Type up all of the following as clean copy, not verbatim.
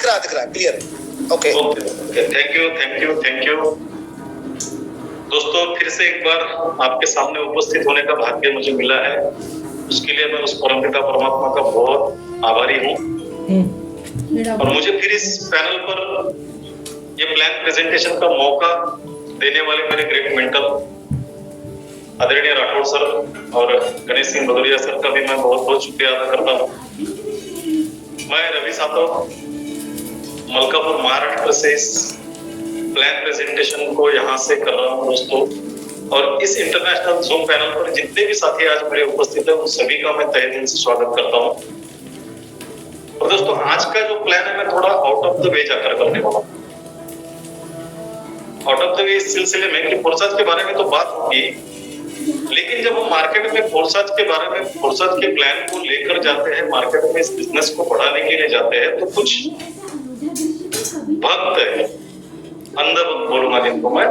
दिख रहा clear. Okay, thank you दोस्तों, फिर से एक बार आपके सामने उपस्थित होने का भाग्य मुझे मिला है। उसके लिए मैं उस परमपिता परमात्मा का बहुत आभारी हूँ। और मुझे फिर इस पैनल पर ये प्लान प्रेजेंटेशन का मौका देने वाले मेरे ग्रेट मेंटर आदरणीय राठौड़ सर और गणेश सिंह भदौरिया सर का भी मैं बहुत बहुत शुक्रिया अदा करता हूँ। मैं रवि सातव मलकापुर महाराष्ट्र से इस प्लान प्रेजेंटेशन को यहाँ से कर रहा हूँ दोस्तों। और इस इंटरनेशनल जूम पैनल पर जितने भी साथी आज मेरे उपस्थित है उन सभी का मैं तहे दिल से स्वागत करता हूँ। और दोस्तों, आज का जो प्लान है मैं थोड़ा आउट ऑफ द वे जाकर करने वाला हूँ। आउट ऑफ द वे इस सिलसिले में कि फोरसाज के बारे में तो बात होगी, लेकिन जब हम मार्केट में फोरसाज के बारे में, फोरसाज के प्लान को लेकर जाते हैं, मार्केट में इस बिजनेस को बढ़ाने के लिए जाते हैं, तो कुछ भक्त है, अंधभक्त बोलूंगा जिनको मैं,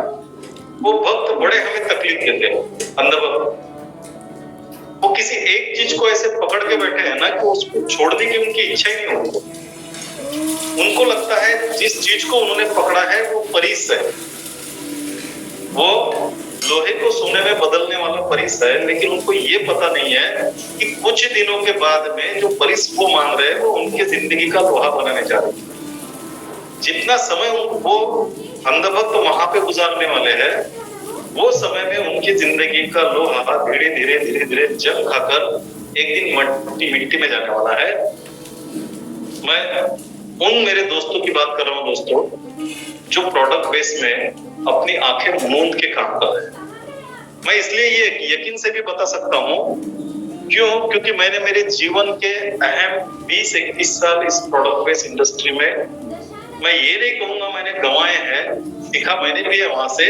वो भक्त बड़े हमें तकलीफ देते हैं। अंधभक्त वो किसी एक चीज को ऐसे पकड़ के बैठे हैं ना कि उसको छोड़ने की उनकी इच्छा ही नहीं होती। उनको लगता है जिस चीज को उन्होंने पकड़ा है वो परिस है, वो लोहे को सोने में बदलने वाला परिस है, लेकिन उनको ये पता नहीं है कि कुछ दिनों के बाद में जो परिस वो मान रहे हैं वो उनकी जिंदगी का लोहा बनाने जा रहे हैं। जितना समय वो अंधभक्त वहां पे गुजारने वाले हैं, वो समय में उनकी जिंदगी का लोहा धीरे धीरे जंग खाकर एक दिन मिट्टी में जाने वाला है। मैं उन मेरे दोस्तों की बात कर रहा हूँ दोस्तों, जो प्रोडक्ट बेस में अपनी आंखें मूंद के काम कर रहे हैं। मैं इसलिए ये यकीन से भी बता सकता हूँ, क्योंकि मैंने मेरे जीवन के अहम 20-21 साल इस प्रोडक्ट बेस इंडस्ट्री में, मैं ये नहीं कहूंगा मैंने गंवाए हैं, सीखा मैंने भी है वहां से,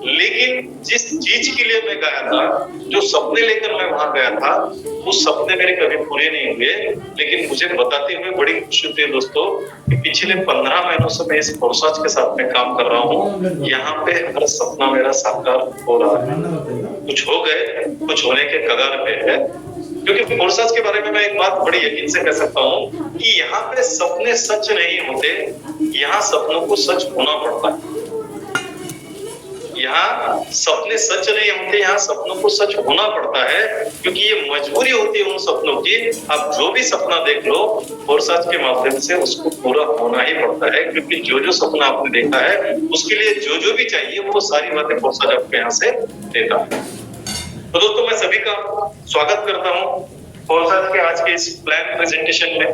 लेकिन जिस चीज के लिए मैं गया था, जो सपने लेकर मैं वहां गया था, वो सपने मेरे कभी पूरे नहीं हुए। लेकिन मुझे बताते हुए बड़ी खुशी होती है दोस्तों कि पिछले 15 महीनों से मैं इस फोरसाज के साथ में काम कर रहा हूँ। यहाँ पे हर सपना मेरा साकार हो रहा है। कुछ हो गए, कुछ होने के कगार पे है। क्योंकि फोरसाज के बारे में मैं एक बात बड़ी यकीन से कह सकता हूँ कि यहाँ पे सपने सच नहीं होते, यहाँ सपनों को सच होना पड़ता है। यहाँ सपने सच नहीं होते, यहाँ सपनों को सच होना पड़ता है, क्योंकि ये मजबूरी होती है उन सपनों की। आप जो भी सपना देख लो फोरसाज के माध्यम से उसको पूरा होना ही पड़ता है, क्योंकि जो जो सपना आपने देखा है उसके लिए जो जो भी चाहिए वो सारी बातें फोरसाज आपके यहाँ से देता है। तो दोस्तों, मैं सभी का स्वागत करता हूँ फोरसाज के आज के इस प्लान प्रेजेंटेशन में।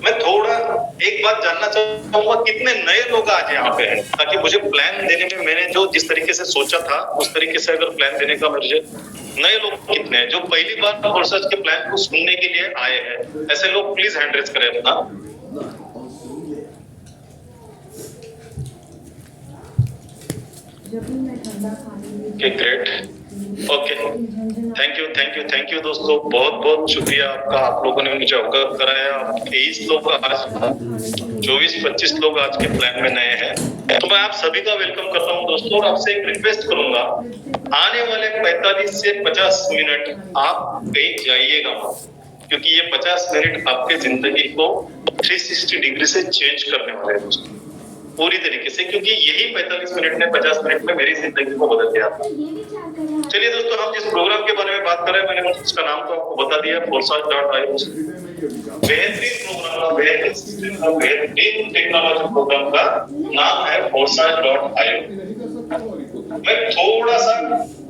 मैं थोड़ा एक बात जानना चाहूंगा, कितने नए लोग आज यहाँ पे हैं, ताकि मुझे प्लान देने में मैंने जो जिस तरीके से सोचा था उस तरीके से अगर प्लान देने का मुझे, नए लोग कितने हैं जो पहली बार फोरसाज के प्लान को सुनने के लिए आए हैं? ऐसे लोग प्लीज हैंड रेज करें अपना। ग्रेट, ओके, थैंक यू दोस्तों, बहुत बहुत शुक्रिया आपका। आप लोगों ने मुझे अवगत कराया। 23 लोग आज, 24-25 लोग आज के प्लान में नए हैं, तो मैं आप सभी का वेलकम करता हूं दोस्तों। और आपसे एक रिक्वेस्ट करूंगा, आने वाले 45 से 50 मिनट आप कहीं जाइएगा मत, क्योंकि ये 50 मिनट आपके जिंदगी को 360 डिग्री से चेंज करने वाले हैं दोस्तों, पूरी तरीके से। क्योंकि यही 45 मिनट ने 50 मिनट में मेरी जिंदगी को बदल दिया था। चलिए दोस्तों, हम जिस प्रोग्राम के बारे में बात कर रहे हैं, मैंने उसका नाम तो आपको बता दिया, forsaj.io। बेहतरीन प्रोग्राम, बेहतरीन टेक्नोलॉजी प्रोग्राम का नाम है forsaj.io। मैं थोड़ा सा,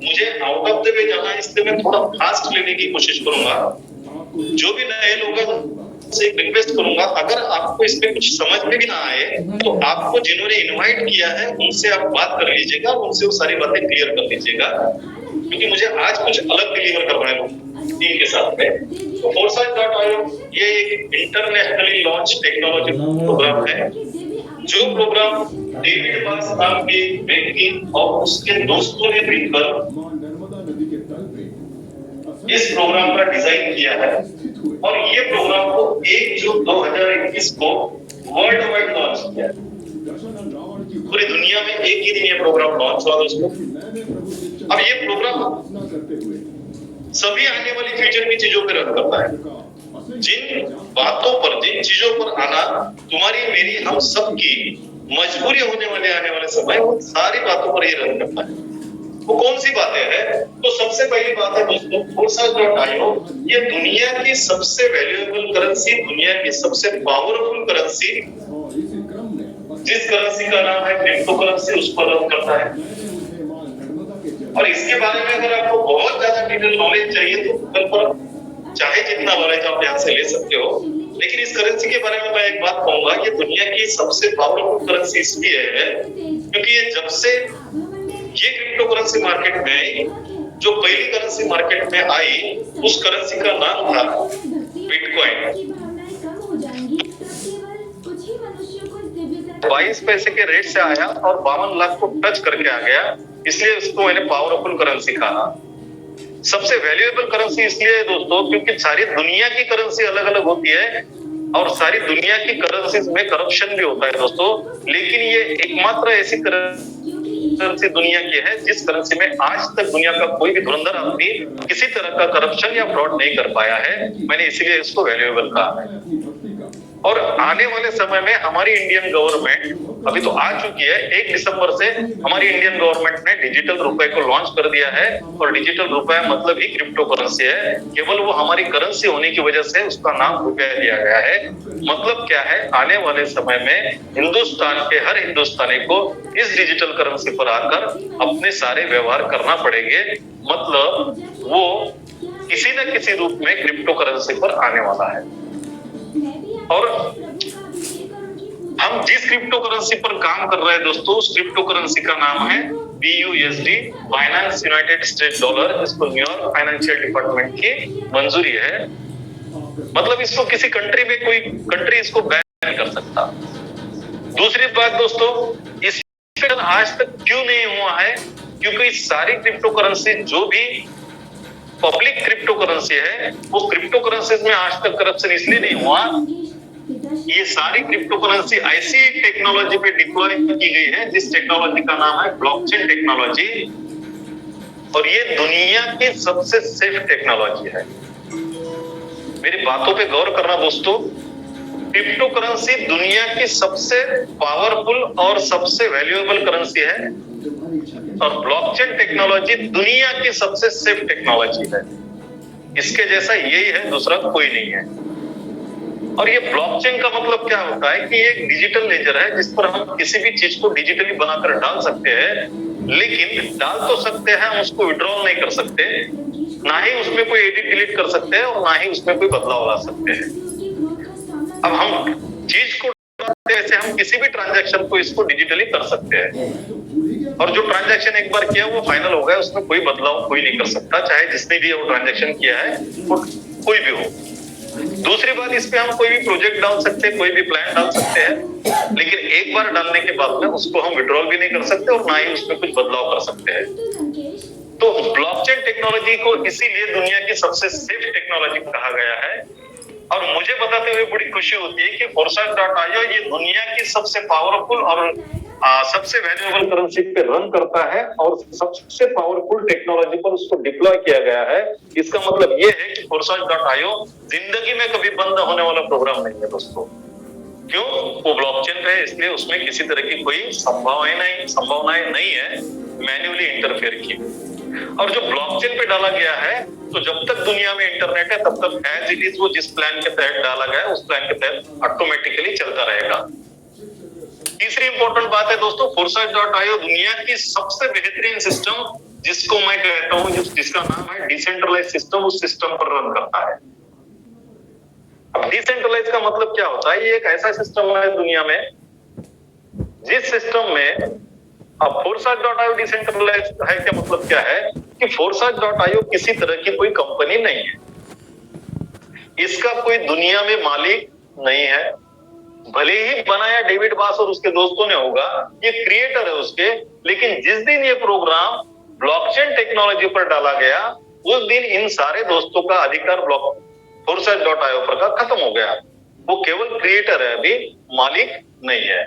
मुझे आउट ऑफ द वे जाना है, इसलिए मैं थोड़ा फास्ट लेने की कोशिश करूंगा। जो भी नए लोग से एक रिक्वेस्ट करूंगा, अगर आपको इसमें कुछ समझ में भी ना आए तो आपको जिन्होंने इनवाइट किया है उनसे आप बात कर लीजिएगा, उनसे वो सारी बातें क्लियर कर लीजिएगा, क्योंकि मुझे आज कुछ अलग डिलीवर करना है टीम के साथ में। तो forsaj.io ये एक इंटरनेशनली लॉन्च टेक्नोलॉजी प्रोग्राम है, जो प्रोग्राम डेविड मार्क्स नाम के व्यक्ति और उसके दोस्तों ने मिलकर इस प्रोग्राम का डिजाइन किया है। और ये प्रोग्राम को 1 जून 2021 को वर्ल्ड वाइड लॉन्च किया है। पूरी दुनिया में एक ही दिन ये प्रोग्राम लॉन्च हुआ दोस्तों। अब ये प्रोग्राम सभी आने वाली फ्यूचर की चीजों पर रन करता है। जिन बातों पर, जिन चीजों पर आना तुम्हारी मेरी हम सब की मजबूरी होने वाले आने वाले समय उन सारी बातों पर ये रन करता है। वो कौन सी बातें हैं? तो सबसे पहली बात है दोस्तों, Forza.io ये दुनिया की सबसे वैल्यूएबल करेंसी, दुनिया की सबसे पावरफुल करेंसी, जिस करेंसी का नाम है क्रिप्टो करेंसी, उस पर रन करता है। और इसके बारे में अगर आपको बहुत ज्यादा डिटेल नॉलेज चाहिए तो गूगल पर चाहे जितना नॉलेज आप यहाँ से ले सकते हो। लेकिन इस करेंसी के बारे में मैं एक बात कहूंगा, ये दुनिया की सबसे पावरफुल करेंसी इसलिए है क्योंकि ये जब से ये क्रिप्टो करेंसी मार्केट में आई, जो पहली करेंसी मार्केट में आई उस करेंसी का नाम था बिटकॉइन। 22 पैसे के रेट से आया और 52 लाख को टच करके आ गया, इसलिए उसको मैंने पावरफुल करेंसी कहा। सबसे वैल्यूएबल करेंसी इसलिए है दोस्तों क्योंकि सारी दुनिया की करेंसी अलग अलग होती है और सारी दुनिया की करेंसीज में करप्शन भी होता है दोस्तों, लेकिन ये एकमात्र ऐसी करेंसी दुनिया की है जिस करेंसी में आज तक दुनिया का कोई भी धुरंधर आदमी किसी तरह का करप्शन या फ्रॉड नहीं कर पाया है। मैंने इसीलिए इसको वैल्यूएबल कहा है। और आने वाले समय में हमारी इंडियन गवर्नमेंट अभी तो आ चुकी है, 1 दिसंबर से हमारी इंडियन गवर्नमेंट ने डिजिटल रुपए को लॉन्च कर दिया है। और डिजिटल रुपए मतलब ही क्रिप्टो करेंसी है, केवल वो हमारी करेंसी होने की वजह से उसका नाम रुपया दिया गया है। मतलब क्या है, आने वाले समय में हिंदुस्तान के हर हिंदुस्तानी को इस डिजिटल करेंसी पर आकर अपने सारे व्यवहार करना पड़ेंगे। मतलब वो किसी न किसी रूप में क्रिप्टो करेंसी पर आने वाला है। और हम जिस क्रिप्टो करेंसी पर काम कर रहे हैं दोस्तों, उस क्रिप्टो करेंसी का नाम है BUSD, Binance United state dollar. इसको न्यूयॉर्क फाइनेंशियल डिपार्टमेंट की मंजूरी है। मतलब इसको किसी कंट्री में कोई कंट्री इसको बैन नहीं कर सकता। दूसरी बात दोस्तों, इस पर आज तक क्यों नहीं हुआ है? क्योंकि सारी क्रिप्टो करेंसी जो भी पब्लिक क्रिप्टो करेंसी है, वो क्रिप्टो करेंसीज में आज तक करप्शन इसलिए नहीं हुआ, ये सारी क्रिप्टो करेंसी ऐसी टेक्नोलॉजी पे डिप्लॉय की गई है जिस टेक्नोलॉजी का नाम है ब्लॉकचेन टेक्नोलॉजी। और ये दुनिया की सबसे सेफ टेक्नोलॉजी है। मेरी बातों पे गौर करना दोस्तों, क्रिप्टो करेंसी दुनिया की सबसे पावरफुल और सबसे वैल्यूएबल करेंसी है और ब्लॉकचेन टेक्नोलॉजी दुनिया की सबसे सेफ टेक्नोलॉजी है। इसके जैसा यही है, दूसरा कोई नहीं है। और ये ब्लॉकचेन का मतलब क्या होता है कि ये एक डिजिटल लेजर है जिस पर हम किसी भी चीज को डिजिटली बनाकर डाल सकते हैं, लेकिन डाल तो सकते हैं, हम उसको विड्रॉल नहीं कर सकते, ना ही उसमें कोई एडिट डिलीट कर सकते हैं और ना ही उसमें कोई बदलाव ला सकते हैं। अब हम चीज को वैसे हम किसी भी ट्रांजैक्शन को इसको डिजिटली कर सकते हैं और जो ट्रांजैक्शन एक बार किया वो फाइनल हो गया, उसमें कोई बदलाव कोई नहीं कर सकता, चाहे जिसने भी वो ट्रांजैक्शन किया है वो कोई भी हो। दूसरी बात, इस पे हम कोई भी प्रोजेक्ट डाल सकते हैं, कोई भी प्लान डाल सकते हैं, लेकिन एक बार डालने के बाद में उसको हम विड्रॉल भी नहीं कर सकते और ना ही उसमें कुछ बदलाव कर सकते हैं। तो ब्लॉकचेन टेक्नोलॉजी को इसीलिए दुनिया की सबसे सेफ टेक्नोलॉजी कहा गया है। और मुझे बताते हुए बड़ी खुशी होती है कि Forza.io ये दुनिया की सबसे पावरफुल और सबसे वैल्यूएबल करेंसी पे रन करता है और सबसे पावरफुल टेक्नोलॉजी पर उसको डिप्लॉय किया गया है। इसका मतलब ये है कि Forza.io जिंदगी में कभी बंद होने वाला प्रोग्राम नहीं है दोस्तों। क्यों? वो ब्लॉकचेन पे है, इसलिए उसमें किसी तरह की कोई संभावनाएं नहीं है मैन्युअली इंटरफेयर की। और जो ब्लॉकचेन पे डाला गया है, तो जब तक दुनिया में इंटरनेट है तब तक एज इट इज वो जिस प्लान के तहत डाला गया है उस प्लान के तहत ऑटोमेटिकली चलता रहेगा। तीसरी इंपॉर्टेंट बात है दोस्तों, Forza.io दुनिया की सबसे बेहतरीन सिस्टम, जिसको मैं कहता हूं, जिसका नाम है डिसेंट्रलाइज सिस्टम, उस सिस्टम पर रन करता है। अब डिसेंट्रलाइज का मतलब क्या होता है? ये एक ऐसा सिस्टम है दुनिया में जिस सिस्टम में अब Forza.io डिसेंट्रलाइज है। क्या मतलब क्या है कि Forza.io किसी तरह की कोई कंपनी नहीं है, इसका कोई दुनिया में मालिक नहीं है, भले ही बनाया डेविड बास और उसके दोस्तों ने होगा, ये क्रिएटर है उसके, लेकिन जिस दिन ये प्रोग्राम ब्लॉकचेन टेक्नोलॉजी पर डाला गया उस दिन इन सारे दोस्तों का अधिकार Forza.io पर का खत्म हो गया। वो केवल क्रिएटर है, अभी मालिक नहीं है।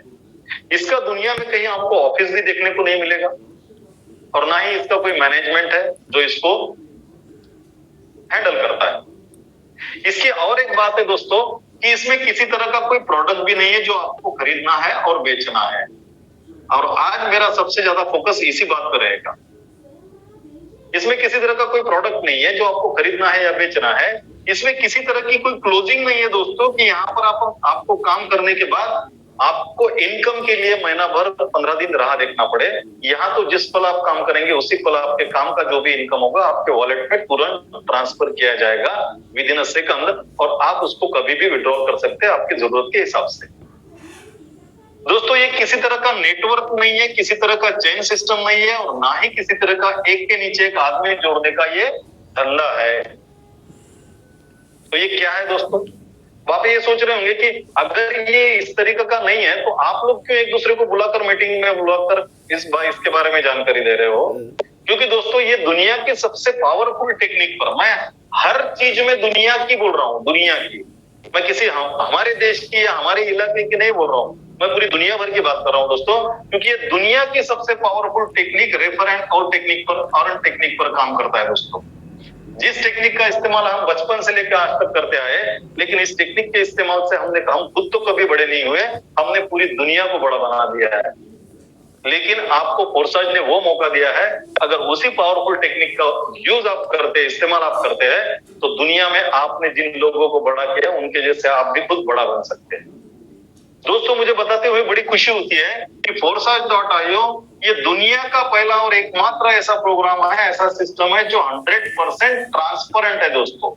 इसका दुनिया में कहीं आपको ऑफिस भी देखने को नहीं मिलेगा और ना ही इसका कोई मैनेजमेंट है जो इसको हैंडल करता है। इसकी और एक बात है दोस्तों कि इसमें किसी तरह का कोई प्रोडक्ट भी नहीं है जो आपको खरीदना है और बेचना है। और आज मेरा सबसे ज्यादा फोकस इसी बात पर रहेगा। इसमें किसी तरह का कोई प्रोडक्ट नहीं है जो आपको खरीदना है या बेचना है। इसमें किसी तरह की कोई क्लोजिंग नहीं है दोस्तों, कि यहाँ पर आपको काम करने के बाद आपको इनकम के लिए महीना भर 15 दिन राह देखना पड़े। यहाँ तो जिस पल आप काम करेंगे उसी पल आपके काम का जो भी इनकम होगा आपके वॉलेट में तुरंत ट्रांसफर किया जाएगा विद इन अ सेकंड, और आप उसको कभी भी विड्रॉ कर सकते हैं आपकी जरूरत के हिसाब से। दोस्तों ये किसी तरह का नेटवर्क नहीं है, किसी तरह का चेन सिस्टम नहीं है, और ना ही किसी तरह का एक के नीचे एक आदमी जोड़ने का ये धंधा है। तो ये क्या है दोस्तों? आप ये सोच रहे होंगे कि अगर ये इस तरीके का नहीं है तो आप लोग क्यों एक दूसरे को बुलाकर मीटिंग में बुलाकर इसके बारे में जानकारी दे रहे हो? क्योंकि दोस्तों ये दुनिया की सबसे पावरफुल टेक्निक पर, मैं हर चीज में दुनिया की बोल रहा हूँ, दुनिया की, मैं किसी हमारे देश की या हमारे इलाके की नहीं बोल रहा हूँ, मैं पूरी दुनिया भर की बात कर रहा हूँ दोस्तों। क्योंकि ये दुनिया की सबसे पावरफुल टेक्निक रेफरेंट और टेक्निक पर काम करता है दोस्तों। जिस टेक्निक का इस्तेमाल हम बचपन से लेकर आज तक करते आए, लेकिन इस टेक्निक के इस्तेमाल से हम खुद तो कभी बड़े नहीं हुए, हमने पूरी दुनिया को बड़ा बना दिया है। लेकिन आपको फोर्साज ने वो मौका दिया है, अगर उसी पावरफुल टेक्निक का यूज आप करते हैं, इस्तेमाल आप करते हैं, तो दुनिया में आपने जिन लोगों को बड़ा किया उनके जैसे आप भी खुद बड़ा बन सकते हैं। दोस्तों मुझे बताते हुए बड़ी खुशी होती है कि Forsage.io ये दुनिया का पहला और एकमात्र ऐसा प्रोग्राम है, ऐसा सिस्टम है जो 100% ट्रांसपेरेंट है दोस्तों।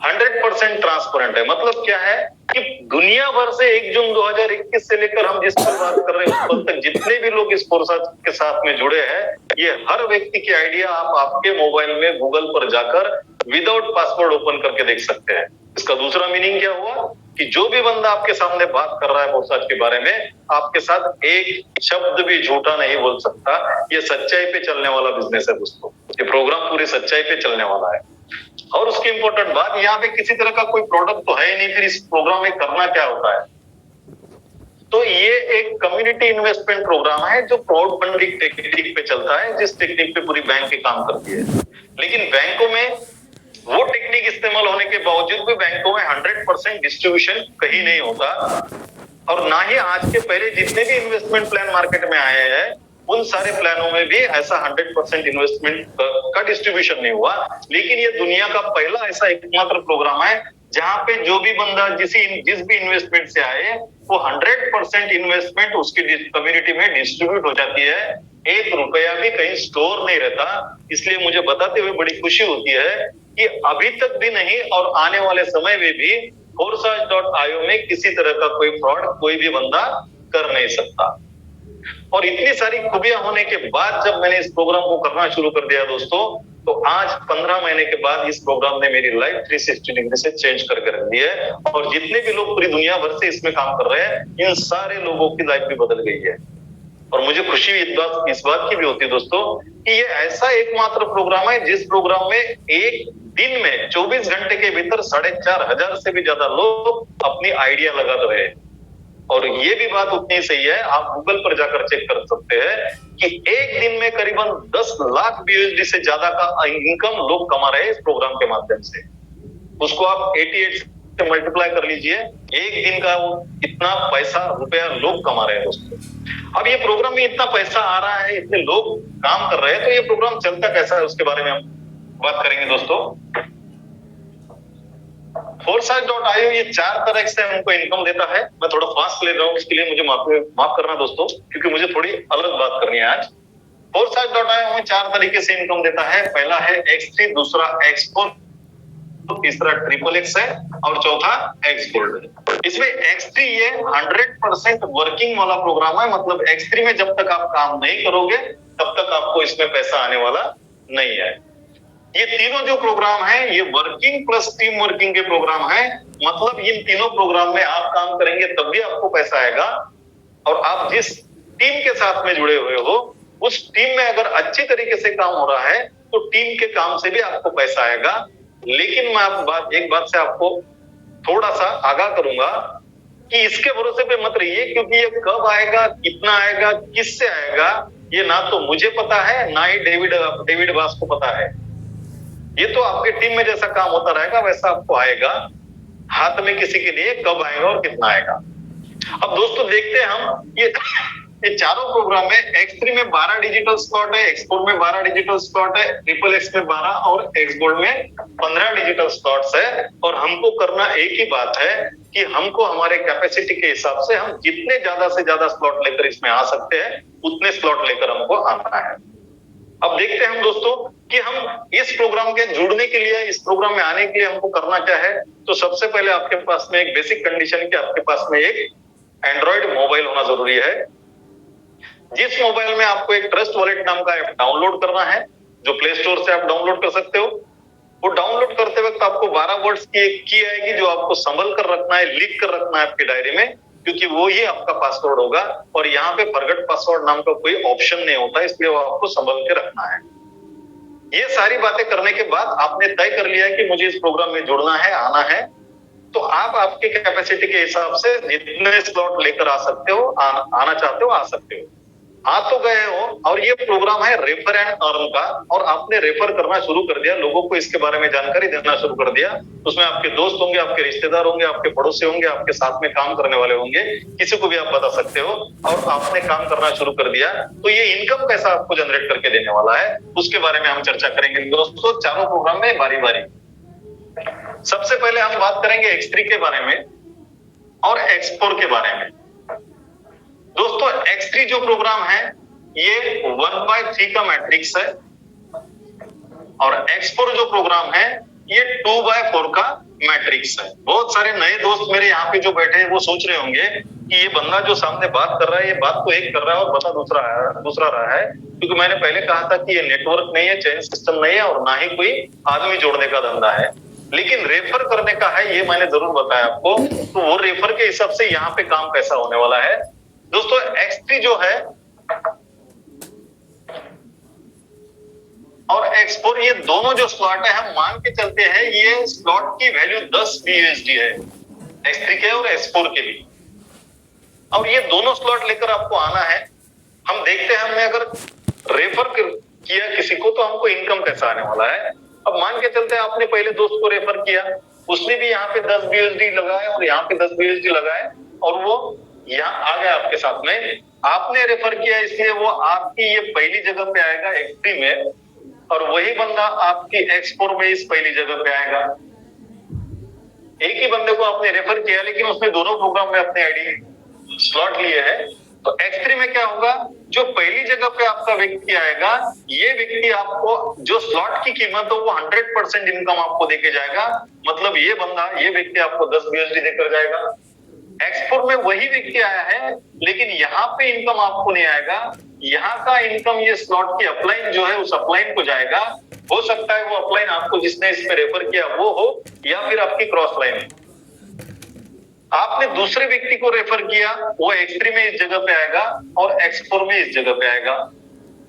100% ट्रांसपेरेंट है। मतलब क्या है कि दुनिया भर से 1 जून 2021 से लेकर हम जिस पर बात कर रहे हैं उस पल तक जितने भी लोग इस फोर्साज के साथ में जुड़े हैं, ये हर व्यक्ति की आइडिया आप आपके मोबाइल में गूगल पर जाकर विदाउट पासवर्ड ओपन करके देख सकते हैं। इसका दूसरा मीनिंग क्या हुआ कि जो भी बंदा आपके सामने बात कर रहा है फोर्साज के बारे में, आपके साथ एक शब्द भी झूठा नहीं बोल सकता। ये सच्चाई पे चलने वाला बिजनेस है दोस्तों। ये प्रोग्राम पूरी सच्चाई पे चलने वाला है। और उसकी इंपॉर्टेंट बात, यहाँ पे किसी तरह का कोई प्रोडक्ट तो है ही नहीं, फिर इस प्रोग्राम में करना क्या होता है? तो ये एक कम्युनिटी इन्वेस्टमेंट प्रोग्राम है जो क्राउड फंडिंग टेक्निक पे चलता है, जिस टेक्निक पे पूरी बैंक काम करती है। लेकिन बैंकों में वो टेक्निक इस्तेमाल होने के बावजूद भी बैंकों में 100% डिस्ट्रीब्यूशन कहीं नहीं होता, और ना ही आज के पहले जितने भी इन्वेस्टमेंट प्लान मार्केट में आए हैं उन सारे प्लानों में भी ऐसा 100% इन्वेस्टमेंट का डिस्ट्रीब्यूशन नहीं हुआ। लेकिन ये दुनिया का पहला ऐसा एकमात्र प्रोग्राम है जहां पे जो भी बंदा जिस भी इन्वेस्टमेंट से आए वो 100% इन्वेस्टमेंट उसकी कम्युनिटी में डिस्ट्रीब्यूट हो जाती है। 1 रुपया भी कहीं स्टोर नहीं रहता। इसलिए मुझे बताते हुए बड़ी खुशी होती है कि अभी तक भी नहीं और आने वाले समय में भी Forsage.io में किसी तरह का कोई फ्रॉड कोई भी बंदा कर नहीं सकता। और इतनी सारी खूबियां होने के बाद जब मैंने इस प्रोग्राम को करना शुरू कर दिया दोस्तों, तो आज 15 महीने के बाद इस प्रोग्राम ने मेरी लाइफ 360 डिग्री से चेंज करके रख दी है। और जितने भी लोग पूरी दुनिया भर से इसमें काम कर रहे हैं, इन सारे लोगों की लाइफ भी बदल गई है। और मुझे खुशी इस बात की भी होती है दोस्तों कि ये ऐसा एकमात्र प्रोग्राम है जिस प्रोग्राम में एक दिन में 24 घंटे के भीतर 4,500 से भी ज्यादा लोग अपनी आइडिया लगा रहे हैं। और ये भी बात उतनी सही है, आप गूगल पर जाकर चेक कर सकते हैं कि एक दिन में करीबन 10 लाख USD से ज्यादा का इनकम लोग कमा रहे हैं इस प्रोग्राम के माध्यम से। उसको आप 88 से मल्टीप्लाई कर लीजिए, एक दिन का वो इतना पैसा रुपया लोग कमा रहे हैं दोस्तों। अब ये प्रोग्राम में इतना पैसा आ रहा है, इतने लोग काम कर रहे हैं, तो ये प्रोग्राम चलता कैसा है उसके बारे में हम बात करेंगे दोस्तों। Forsage.io ये 4 तरह से हमको इनकम देता है। मैं थोड़ा फास्ट ले रहा हूँ, इसके लिए मुझे माफ करना दोस्तों, क्योंकि मुझे थोड़ी अलग बात करनी है आज। Forsage.io हमें 4 तरीके से इनकम देता है। पहला है X3, दूसरा X4, तीसरा XXX है और चौथा X-Gold है। इसमें X3 ये 100% वर्किंग वाला प्रोग्राम है। मतलब X3 में जब तक आप काम नहीं करोगे तब तक आपको इसमें पैसा आने वाला नहीं है। ये तीनों जो प्रोग्राम है ये वर्किंग प्लस टीम वर्किंग के प्रोग्राम है। मतलब इन तीनों प्रोग्राम में आप काम करेंगे तब भी आपको पैसा आएगा, और आप जिस टीम के साथ में जुड़े हुए हो उस टीम में अगर अच्छी तरीके से काम हो रहा है तो टीम के काम से भी आपको पैसा आएगा। लेकिन मैं एक बात से आपको थोड़ा सा आगाह करूंगा कि इसके भरोसे पे मत रहिए, क्योंकि ये कब आएगा, कितना आएगा, किससे आएगा, ये ना तो मुझे पता है ना ही डेविड वास को पता है। ये तो आपके टीम में जैसा काम होता रहेगा वैसा आपको आएगा। हाथ में किसी के लिए कब आएगा और कितना आएगा। अब दोस्तों देखते हैं हम ये चारों प्रोग्राम में X3 में 12 डिजिटल स्लॉट है, X4 में 12 डिजिटल स्लॉट है, XXX में 12 और X गोल्ड में 15 डिजिटल स्लॉट्स है। और हमको करना एक ही बात है कि हमको हमारे कैपेसिटी के हिसाब से हम जितने ज्यादा से ज्यादा स्लॉट लेकर इसमें आ सकते हैं उतने स्लॉट लेकर हमको आना है। अब देखते हैं हम दोस्तों कि हम इस प्रोग्राम के जुड़ने के लिए, इस प्रोग्राम में आने के लिए हमको करना क्या है। तो सबसे पहले आपके पास में एक बेसिक कंडीशन कि आपके पास में एक एंड्रॉइड मोबाइल होना जरूरी है। जिस मोबाइल में आपको एक ट्रस्ट वॉलेट नाम का ऐप डाउनलोड करना है, जो प्ले स्टोर से आप डाउनलोड कर सकते हो। वो डाउनलोड करते वक्त आपको 12 वर्ड्स की एक की आएगी जो आपको संभल कर रखना है, लिख कर रखना है आपकी डायरी में, क्योंकि वो ही आपका पासवर्ड होगा। और यहाँ पे फॉरगेट पासवर्ड नाम का कोई ऑप्शन नहीं होता, इसलिए वो आपको संभल के रखना है। ये सारी बातें करने के बाद आपने तय कर लिया है कि मुझे इस प्रोग्राम में जुड़ना है, आना है, तो आप आपके कैपेसिटी के हिसाब से जितने स्लॉट लेकर आ सकते हो, आना चाहते हो आ सकते हो। आ तो गए हो और ये प्रोग्राम है रेफर एंड अर्न का, और आपने रेफर करना शुरू कर दिया, लोगों को इसके बारे में जानकारी देना शुरू कर दिया। उसमें आपके दोस्त होंगे, आपके रिश्तेदार होंगे, आपके पड़ोसी होंगे, आपके साथ में काम करने वाले होंगे, किसी को भी आप बता सकते हो। और आपने काम करना शुरू कर दिया तो ये इनकम कैसा आपको जनरेट करके देने वाला है उसके बारे में हम चर्चा करेंगे दोस्तों, चारों प्रोग्राम में बारी बारी। सबसे पहले हम बात करेंगे X3 के बारे में और X4 के बारे में। दोस्तों X3 जो प्रोग्राम है ये 1/3 का मैट्रिक्स है, और X4 जो प्रोग्राम है ये 2/4 का मैट्रिक्स है। बहुत सारे नए दोस्त मेरे यहाँ पे जो बैठे हैं वो सोच रहे होंगे कि ये बंदा जो सामने बात कर रहा है, ये बात तो एक कर रहा है और बता दूसरा रहा है, क्योंकि मैंने पहले कहा था कि ये नेटवर्क नहीं है, चेन सिस्टम नहीं है, और ना ही कोई आदमी जोड़ने का धंधा है, लेकिन रेफर करने का है, ये मैंने जरूर बताया आपको। तो वो रेफर के हिसाब से यहाँ पे काम कैसा होने वाला है दोस्तों। X3 जो है और X4 ये दोनों जो स्लॉट है, हम मान के चलते हैं ये स्लॉट की वैल्यू 10 BUSD है, X3 के और X4 के भी। और ये दोनों स्लॉट लेकर आपको आना है। हम देखते हैं हमने अगर रेफर किया किसी को तो हमको इनकम कैसा आने वाला है। अब मान के चलते हैं आपने पहले दोस्त को रेफर किया, उसने भी यहाँ पे 10 BUSD लगाए और यहाँ पे 10 BUSD लगाए, और वो यहाँ आ गया आपके साथ में। आपने रेफर किया इसलिए वो आपकी ये पहली जगह पे आएगा X3 में, और वही बंदा आपकी X4 में इस पहली जगह पे आएगा। एक ही बंदे को आपने रेफर किया, लेकिन उसने दोनों प्रोग्राम में अपने आईडी स्लॉट लिए हैं। तो X3 में क्या होगा, जो पहली जगह पे आपका व्यक्ति आएगा, ये व्यक्ति आपको जो स्लॉट की कीमत है वो 100% इनकम आपको देके जाएगा। मतलब ये बंदा, ये व्यक्ति आपको 10 BUSD देकर जाएगा। X4 में वही व्यक्ति आया है, लेकिन यहाँ पे इनकम आपको नहीं आएगा। यहाँ का इनकम ये स्लॉट की अपलाइन जो है उस अपलाइन को जाएगा। हो सकता है वो अपलाइन आपको जिसने इसमें रेफर किया वो हो, या फिर आपकी क्रॉस लाइन। आपने दूसरे व्यक्ति को रेफर किया, वो X3 में इस जगह पे आएगा और X4 में इस जगह पे आएगा।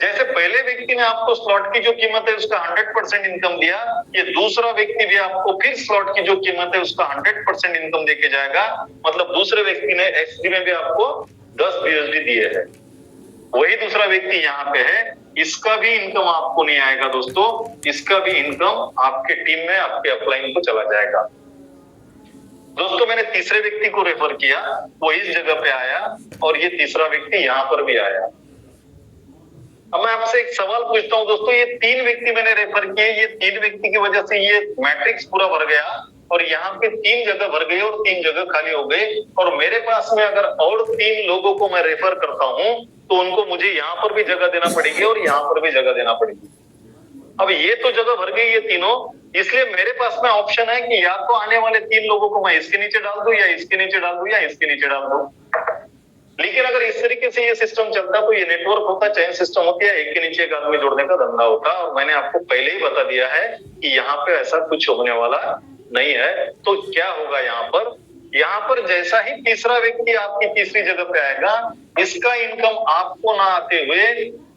जैसे पहले व्यक्ति ने आपको स्लॉट की जो कीमत है उसका 100% इनकम दिया, ये दूसरा व्यक्ति भी आपको फिर स्लॉट की जो कीमत है उसका 100% इनकम देके जाएगा। मतलब दूसरे व्यक्ति ने X3 में भी आपको 10 BUSD दिए हैं, वही दूसरा व्यक्ति यहाँ पे है, इसका भी इनकम आपको नहीं आएगा दोस्तों। इसका भी इनकम आपके टीम में, आपके अपलाइन को चला जाएगा। दोस्तों मैंने तीसरे व्यक्ति को रेफर किया, वो इस जगह पे आया, और ये तीसरा व्यक्ति यहाँ पर भी आया। अब मैं आपसे एक सवाल पूछता हूँ दोस्तों, ये 3 व्यक्ति मैंने रेफर किए, ये 3 व्यक्ति की वजह से ये मैट्रिक्स पूरा भर गया, और यहाँ पे 3 जगह भर गई और 3 जगह खाली हो गई। और मेरे पास में अगर और 3 लोगों को मैं रेफर करता हूँ तो उनको मुझे यहाँ पर भी जगह देना पड़ेगी और यहाँ पर भी जगह देना पड़ेगी। अब ये तो जगह भर गई ये तीनों, इसलिए मेरे पास में ऑप्शन है कि या तो आने वाले 3 लोगों को मैं इसके नीचे डाल दूं, या इसके नीचे डाल दूं, या इसके नीचे डाल दूं। लेकिन अगर इस तरीके से ये सिस्टम चलता तो ये नेटवर्क होता, चेन सिस्टम होती है, एक के नीचे एक आदमी जोड़ने का धंधा होता। और मैंने आपको पहले ही बता दिया है कि यहाँ पे ऐसा कुछ होने वाला नहीं है। तो क्या होगा यहाँ पर जैसा ही तीसरा व्यक्ति आपकी तीसरी जगह पे आएगा, इसका इनकम आपको ना आते हुए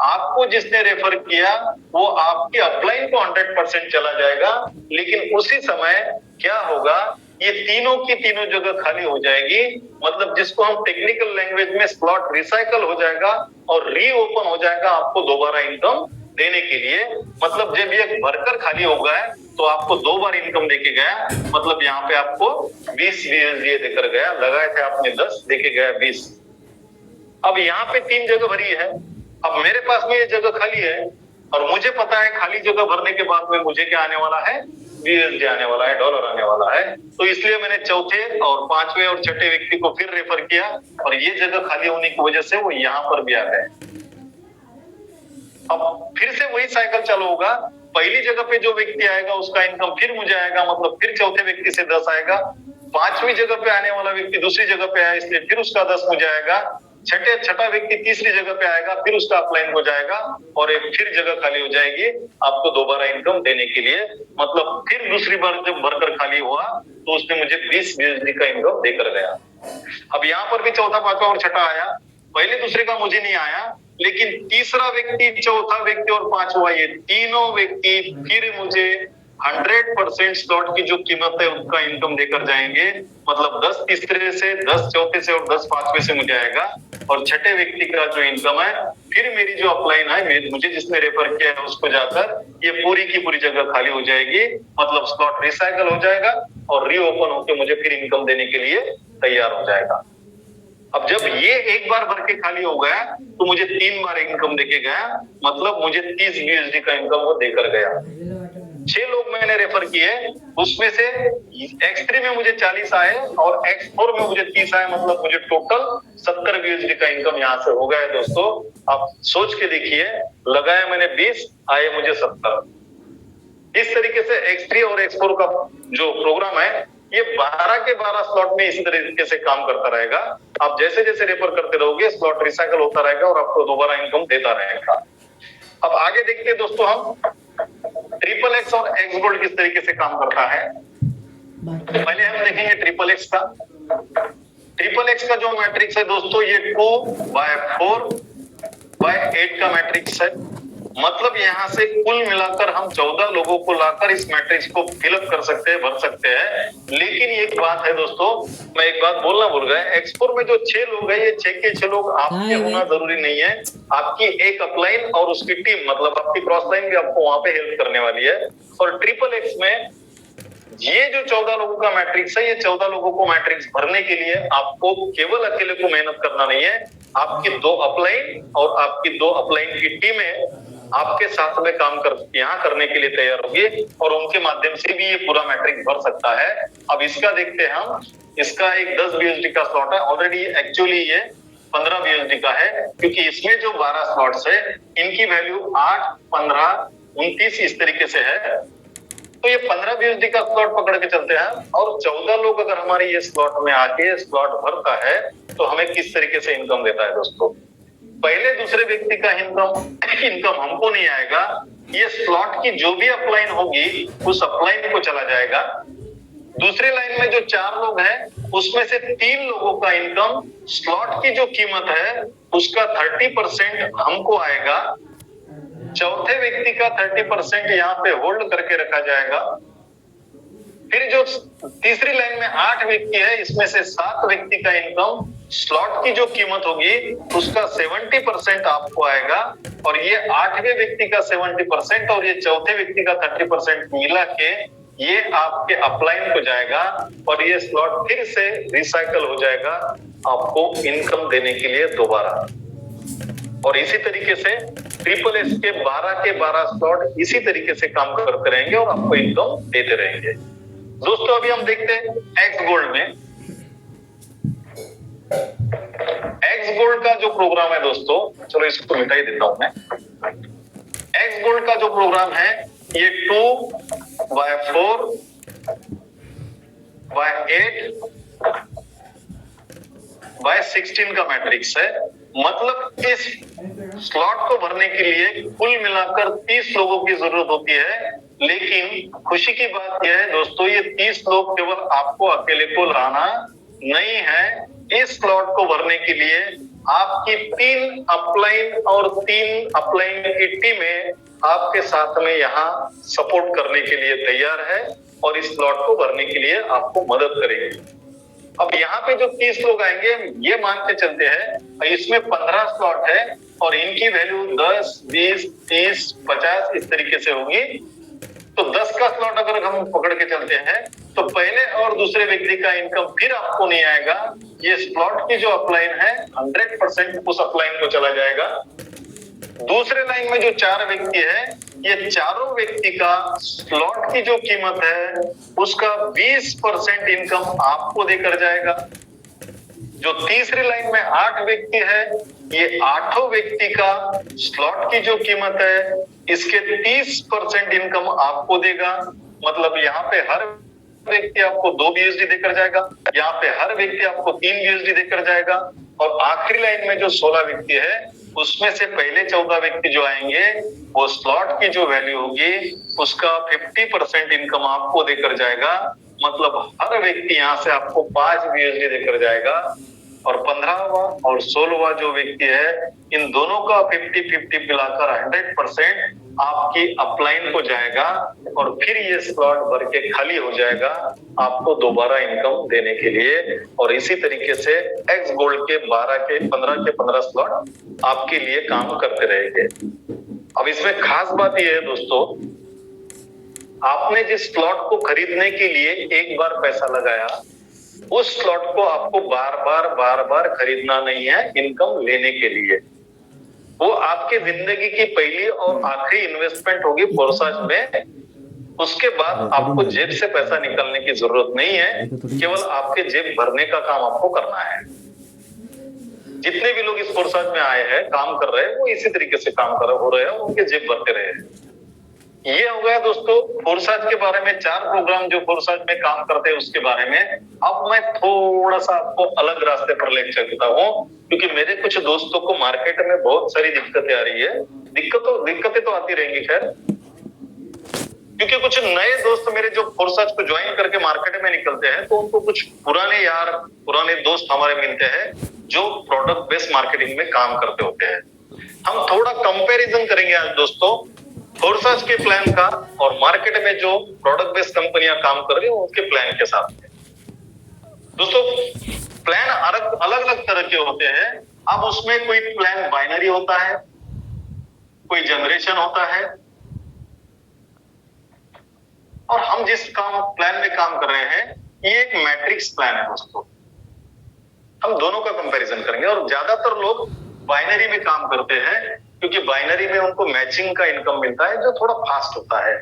आपको जिसने रेफर किया वो आपकी अपलाइन को 100% चला जाएगा। लेकिन उसी समय क्या होगा, ये तीनों की तीनों जगह खाली हो जाएगी। मतलब जिसको हम टेक्निकल लैंग्वेज में स्लॉट रिसाइकल हो जाएगा और रीओपन हो जाएगा, आपको दोबारा इनकम देने के लिए, मतलब जब ये भरकर खाली हो गया तो आपको 2 बार इनकम देके गया, मतलब यहाँ पे आपको 20 BSDA देकर गया। लगाए थे आपने 10, देके गया 20। अब यहाँ पे 3 जगह भरी है। अब मेरे पास में ये जगह खाली है और मुझे पता है खाली जगह भरने के बाद में मुझे क्या आने वाला है, BSD आने वाला है, डॉलर आने वाला है। तो इसलिए मैंने चौथे और पांचवें और छठे व्यक्ति को फिर रेफर किया और ये जगह खाली होने की वजह से वो यहाँ पर भी आ गए। अब फिर से वही साइकिल चालू होगा। पहली जगह पे जो व्यक्ति आएगा उसका इनकम फिर मुझे आएगा, मतलब फिर चौथे व्यक्ति से 10 आएगा। पांचवी जगह पे आने वाला व्यक्ति दूसरी जगह पे आया इसलिए फिर उसका 10 मुझे आएगा। छठा व्यक्ति तीसरी जगह पे आएगा, फिर उसका अपलाइन हो जाएगा और एक फिर जगह खाली हो जाएगी आपको दोबारा इनकम देने के लिए। मतलब फिर दूसरी बार जब भरकर खाली हुआ तो उसने मुझे 20 BSD का इनकम देकर गया। अब यहाँ पर भी चौथा, पांचवा और छठा आया। पहले दूसरे का मुझे नहीं आया, लेकिन तीसरा व्यक्ति, चौथा व्यक्ति और पांचवा, ये तीनों व्यक्ति फिर मुझे 100% स्लॉट की जो कीमत है उसका इनकम देकर जाएंगे। मतलब 10 तीसरे से, 10 चौथे से और 10 पांचवे से मुझे आएगा। और छठे व्यक्ति का जो इनकम है फिर मेरी जो अपलाइन है, मुझे जिसने रेफर किया है उसको जाकर ये पूरी की पूरी जगह खाली हो जाएगी। मतलब स्लॉट रिसाइकल हो जाएगा और रीओपन होकर मुझे फिर इनकम देने के लिए तैयार हो जाएगा। अब जब ये एक बार भर के खाली हो गया तो मुझे 3 बार इनकम देके गया, मतलब मुझे 30 BSD का इनकम वो देकर गया। 6 लोग मैंने रेफर किए, उसमें से X3 में मुझे 40 आए और X4 में मुझे 30 आए, मतलब मुझे टोटल 70 BSD का इनकम यहाँ से हो गया। दोस्तों आप सोच के देखिए, लगाया मैंने 20, आए मुझे 70। इस तरीके से X3 और X4 का जो प्रोग्राम है ये 12 के 12 स्लॉट में इसी तरीके से काम करता रहेगा। आप जैसे जैसे रेफर करते रहोगे स्लॉट रिसाइकल होता रहेगा और आपको दोबारा इनकम देता रहेगा। अब आगे देखते हैं दोस्तों हम XXX और X गोल्ड किस तरीके से काम करता है। तो पहले हम देखेंगे XXX का। XXX का जो मैट्रिक्स है दोस्तों ये 2/4/8 का मैट्रिक्स है। मतलब यहाँ से कुल मिलाकर हम 14 लोगों को लाकर इस मैट्रिक्स को फिलअप कर सकते हैं, भर सकते हैं। लेकिन एक बात है दोस्तों, मैं एक बात बोलना भूल गया, X4 में जो 6 लोग हैं, ये 6 के 6 लोग आपके होना जरूरी नहीं है। आपकी एक अपलाइन और उसकी टीम, मतलब आपकी क्रॉस लाइन भी आपको वहां पे हेल्प करने वाली है। और XXX में ये जो 14 लोगों का मैट्रिक्स है, ये 14 लोगों को मैट्रिक्स भरने के लिए आपको केवल अकेले को मेहनत करना नहीं है। आपकी 2 अपलाइन और आपकी 2 अपलाइन की टीमें आपके साथ में काम यहाँ करने के लिए तैयार होगी और उनके माध्यम से भी ये पूरा मैट्रिक्स भर सकता है। अब इसका देखते हैं हम। इसका एक 10 BSD का स्लॉट है, ऑलरेडी एक्चुअली ये 15 BSD का है, क्योंकि इसमें जो 12 स्लॉट्स है इनकी वैल्यू 8, 15, 29 इस तरीके से है। तो ये 15 BSD का स्लॉट पकड़ के चलते हैं और 14 लोग अगर हमारे ये स्लॉट में आके स्लॉट भरता है तो हमें किस तरीके से इनकम देता है दोस्तों। पहले दूसरे व्यक्ति का इनकम हमको नहीं आएगा, ये स्लॉट की जो भी अपलाइन होगी उस अपलाइन को चला जाएगा। दूसरी लाइन में जो 4 लोग हैं उसमें से 3 लोगों का इनकम, स्लॉट की जो कीमत है उसका 30% हमको आएगा। चौथे व्यक्ति का 30% यहाँ पे होल्ड करके रखा जाएगा। फिर जो तीसरी लाइन में 8 व्यक्ति है, इसमें से 7 व्यक्ति का इनकम, स्लॉट की जो कीमत होगी उसका 70% आपको आएगा। और ये 8वें व्यक्ति का 70% और ये चौथे व्यक्ति का 30% मिला के ये आपके अपलाइन को जाएगा और ये स्लॉट फिर से रिसाइकल हो जाएगा आपको इनकम देने के लिए दोबारा। और इसी तरीके से XXX के 12 स्लॉट इसी तरीके से काम करते रहेंगे और आपको इनकम देते रहेंगे। दोस्तों अभी हम देखते हैं X गोल्ड में। X गोल्ड का जो प्रोग्राम है दोस्तों, चलो इसको मिटा ही देता हूं मैं। X गोल्ड का जो प्रोग्राम है ये 2/4/8/16 का मैट्रिक्स है। मतलब इस स्लॉट को भरने के लिए कुल मिलाकर 30 लोगों की जरूरत होती है। लेकिन खुशी की बात यह है दोस्तों, ये 30 लोग केवल आपको अकेले को लाना नहीं है। इस स्लॉट को भरने के लिए आपकी 3 अपलाइन और 3 अपलाइन की टीमें आपके साथ में यहाँ सपोर्ट करने के लिए तैयार है और इस स्लॉट को भरने के लिए आपको मदद करेगी। अब यहाँ पे जो 30 लोग आएंगे, ये मान के चलते हैं इसमें 15 स्लॉट है और इनकी वैल्यू 10, 20, 30, 50 इस तरीके से होगी। तो 10 का स्लॉट अगर हम पकड़ के चलते हैं तो पहले और दूसरे व्यक्ति का इनकम फिर आपको नहीं आएगा। ये स्लॉट की जो अपलाइन है 100% उस अपलाइन को चला जाएगा। दूसरे लाइन में जो 4 व्यक्ति है, ये चारों व्यक्ति का स्लॉट की जो कीमत है उसका 20% इनकम आपको देकर जाएगा। जो तीसरी लाइन में 8 व्यक्ति है, ये 8 व्यक्ति का स्लॉट की जो कीमत है इसके 30% इनकम आपको देगा। मतलब यहाँ पे हर व्यक्ति आपको 2 BUSD देकर जाएगा, यहाँ पे हर व्यक्ति आपको 3 BUSD देकर जाएगा। और आखिरी लाइन में जो 16 व्यक्ति है उसमें से पहले 14 व्यक्ति जो आएंगे वो स्लॉट की जो वैल्यू होगी उसका 50% इनकम आपको देकर जाएगा। मतलब हर व्यक्ति यहाँ से आपको 5 BUSD देकर जाएगा। और 15वां और 16वां जो व्यक्ति है इन दोनों का 50-50 मिलाकर 100% आपकी अपलाइन को जाएगा और फिर ये स्लॉट भर के खाली हो जाएगा आपको दोबारा इनकम देने के लिए। और इसी तरीके से एक्स गोल्ड के 15 के 15 स्लॉट आपके लिए काम करते रहेंगे। अब इसमें खास बात यह है दोस्तों, आपने जिस स्लॉट को खरीदने के लिए एक बार पैसा लगाया उस स्लॉट को आपको बार बार खरीदना नहीं है इनकम लेने के लिए। वो आपकी जिंदगी की पहली और आखिरी इन्वेस्टमेंट होगी फोरसाज में। उसके बाद आपको जेब से पैसा निकालने की जरूरत नहीं है, केवल आपके जेब भरने का काम आपको करना है। जितने भी लोग इस फोरसाज में आए हैं काम कर रहे हैं वो इसी तरीके से काम कर हो रहे हैं, उनके जेब भरते रहे हैं। ये हो गया दोस्तों फोरसाज के बारे में 4 प्रोग्राम जो फोरसाज में काम करते हैं उसके बारे में। अब मैं थोड़ा सा आपको अलग रास्ते पर लेकर चलता हूँ, क्योंकि मेरे कुछ दोस्तों को मार्केट में बहुत सारी दिक्कतें आ रही है। दिक्कतें तो आती रहेंगी खैर, क्योंकि कुछ नए दोस्त मेरे जो फोरसाज को ज्वाइन करके मार्केट में निकलते हैं तो उनको कुछ पुराने दोस्त हमारे मिलते हैं जो प्रोडक्ट बेस्ड मार्केटिंग में काम करते होते हैं। हम थोड़ा कंपैरिजन करेंगे आज दोस्तों फोरसाज के प्लान का और मार्केट में जो प्रोडक्ट बेस्ड कंपनियां काम कर रही हैं उनके प्लान के साथ। दोस्तों प्लान अलग अलग तरह के होते हैं। अब उसमें कोई प्लान बाइनरी होता है, कोई जनरेशन होता है, और हम जिस प्लान में काम कर रहे हैं ये एक मैट्रिक्स प्लान है दोस्तों। हम दोनों का कंपैरिजन करेंगे और ज्यादातर लोग बाइनरी में काम करते हैं क्योंकि बाइनरी में उनको मैचिंग का इनकम मिलता है जो थोड़ा फास्ट होता है।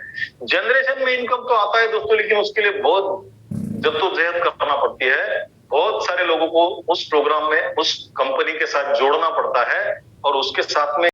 जनरेशन में इनकम तो आता है दोस्तों, लेकिन उसके लिए बहुत जद्दोजहद करना पड़ती है। बहुत सारे लोगों को उस प्रोग्राम में उस कंपनी के साथ जोड़ना पड़ता है और उसके साथ में